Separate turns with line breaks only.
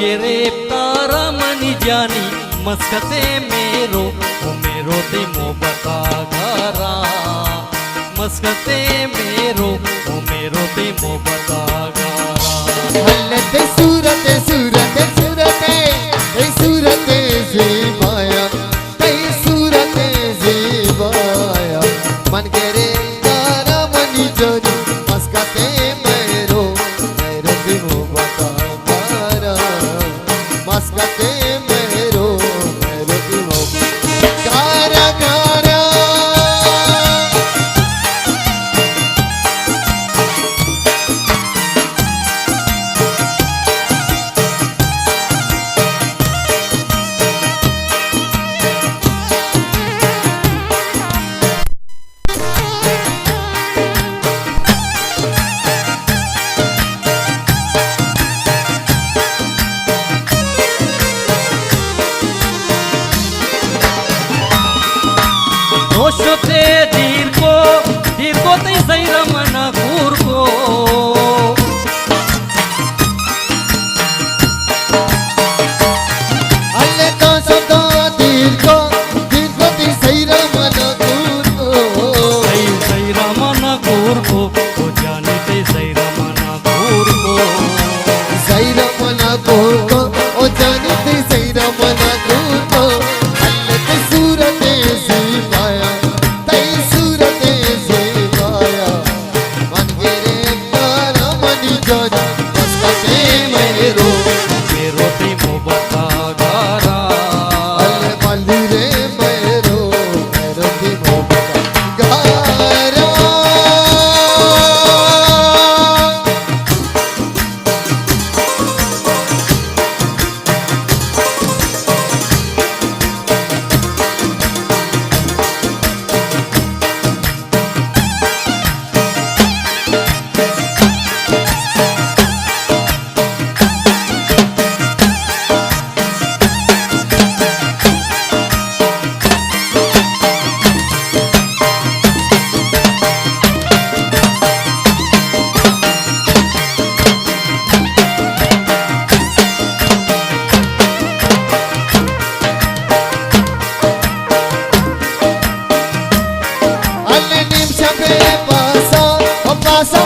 गिरे तारा मनी जानी मस्कते मेरो ते मो बता गारा मस्कते मेरो ते मो बता गारा
हल्लते सूरत सूरत सूरत ए सूरत ज़ेबाया तई सूरत ज़ेबाया मन करे तारा मनी जानी मस्कते मेरो ते मो बता गारा मस्कते मेरो ते मो गारा गारा
दोषते दीर्घो ते सैरा मना कूर्को
alle doso do dirko ti saira mana kurko
सैरा मना कूर्को ओ जानी ते सैरा मना कूर्को
saira mana kurko o jani ti saira mana kurko alle te surate zibaya tai surate zibaya man gere tara mani jana maskate mero
ते मो बता गारा
alle maldire mero ti mo gara alle nim chape pasa o pasa